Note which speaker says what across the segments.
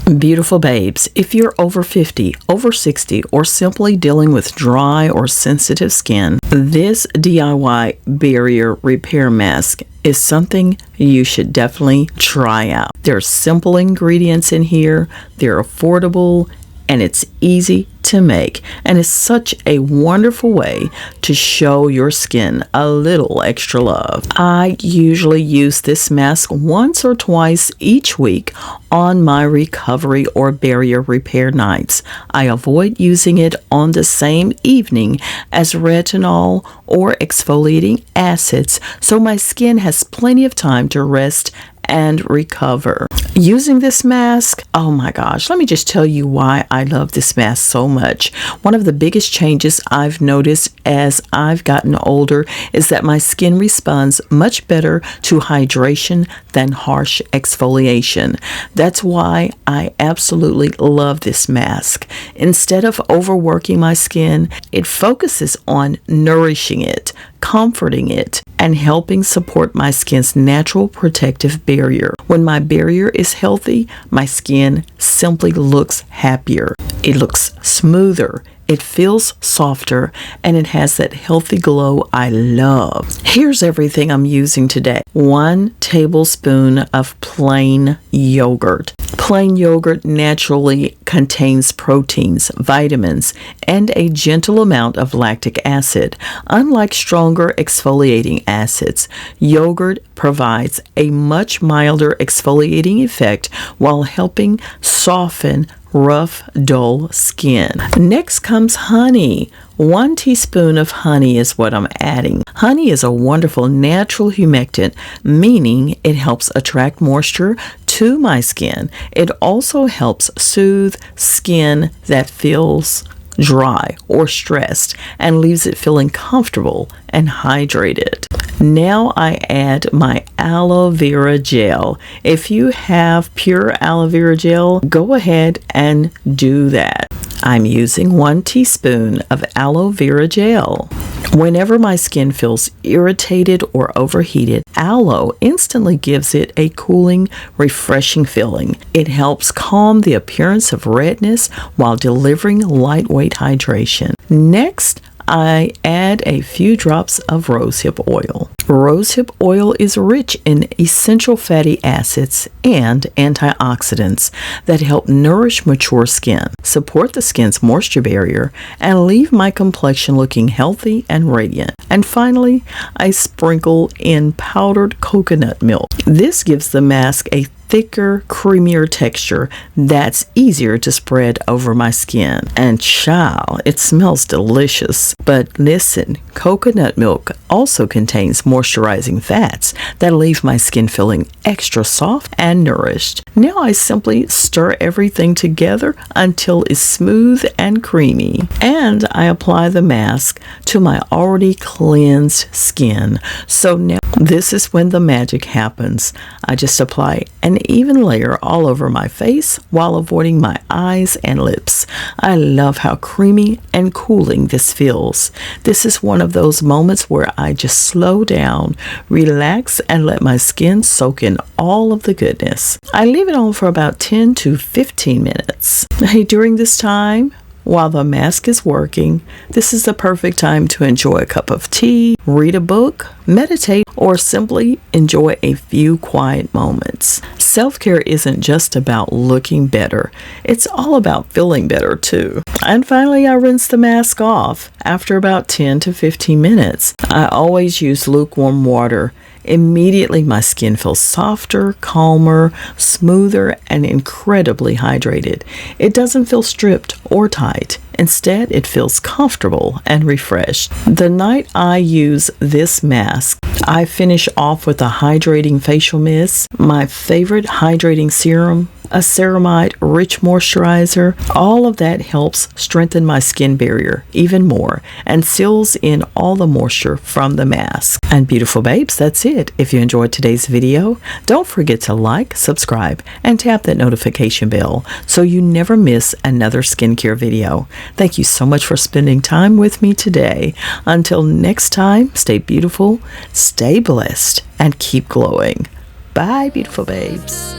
Speaker 1: Beautiful babes, if you're over 50, over 60, or simply dealing with dry or sensitive skin, this DIY barrier repair mask is something you should definitely try out. There are simple ingredients in here, they're affordable, and it's easy to make, and it's such a wonderful way to show your skin a little extra love. I usually use this mask once or twice each week on my recovery or barrier repair nights. I avoid using it on the same evening as retinol or exfoliating acids, so my skin has plenty of time to rest and recover. Using this mask, oh my gosh, let me just tell you why I love this mask so much. One of the biggest changes I've noticed as I've gotten older is that my skin responds much better to hydration than harsh exfoliation. That's why I absolutely love this mask. Instead of overworking my skin, it focuses on nourishing it, comforting it, and helping support my skin's natural protective barrier. When my barrier is healthy, my skin simply looks happier. It looks smoother. It feels softer, and it has that healthy glow I love. Here's everything I'm using today. 1 tablespoon of plain yogurt. Plain yogurt naturally contains proteins, vitamins, and a gentle amount of lactic acid. Unlike stronger exfoliating acids, yogurt provides a much milder exfoliating effect while helping soften rough, dull skin. Next comes honey. 1 teaspoon of honey is what I'm adding. Honey is a wonderful natural humectant, meaning it helps attract moisture to my skin. It also helps soothe skin that feels dry or stressed and leaves it feeling comfortable and hydrated. Now I add my aloe vera gel. If you have pure aloe vera gel, go ahead and do that. I'm using 1 teaspoon of aloe vera gel. Whenever my skin feels irritated or overheated, aloe instantly gives it a cooling, refreshing feeling. It helps calm the appearance of redness while delivering lightweight hydration. Next, I add a few drops of rosehip oil. Rosehip oil is rich in essential fatty acids and antioxidants that help nourish mature skin, support the skin's moisture barrier, and leave my complexion looking healthy and radiant. And finally, I sprinkle in powdered coconut milk. This gives the mask a thicker, creamier texture that's easier to spread over my skin. And child, it smells delicious. But listen, coconut milk also contains moisturizing fats that leave my skin feeling extra soft and nourished. Now I simply stir everything together until it's smooth and creamy. And I apply the mask to my already cleansed skin. So now this is when the magic happens. I just apply an even layer all over my face while avoiding my eyes and lips. I love how creamy and cooling this feels. This is one of those moments where I just slow down, relax, and let my skin soak in all of the goodness. I leave it on for about 10 to 15 minutes. Hey, during this time, while the mask is working, this is the perfect time to enjoy a cup of tea, read a book, meditate, or simply enjoy a few quiet moments. Self-care isn't just about looking better. It's all about feeling better too. And finally, I rinse the mask off after about 10 to 15 minutes. I always use lukewarm water. Immediately, my skin feels softer, calmer, smoother, and incredibly hydrated. It doesn't feel stripped or tight. Instead, it feels comfortable and refreshed. The night I use this mask, I finish off with a hydrating facial mist, my favorite hydrating serum, a ceramide rich moisturizer. All of that helps strengthen my skin barrier even more and seals in all the moisture from the mask. And beautiful babes, that's it. If you enjoyed today's video, don't forget to like, subscribe, and tap that notification bell so you never miss another skincare video. Thank you so much for spending time with me today. Until next time, stay beautiful, stay blessed, and keep glowing. Bye, beautiful babes.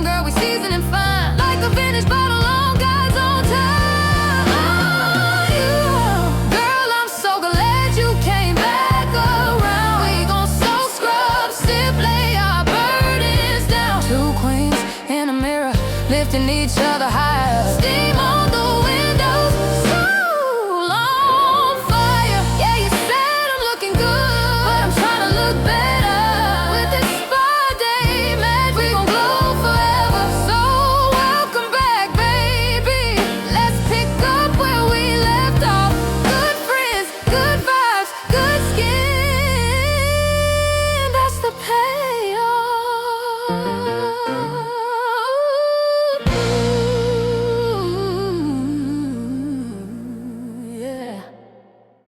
Speaker 2: Girl, we season and fun.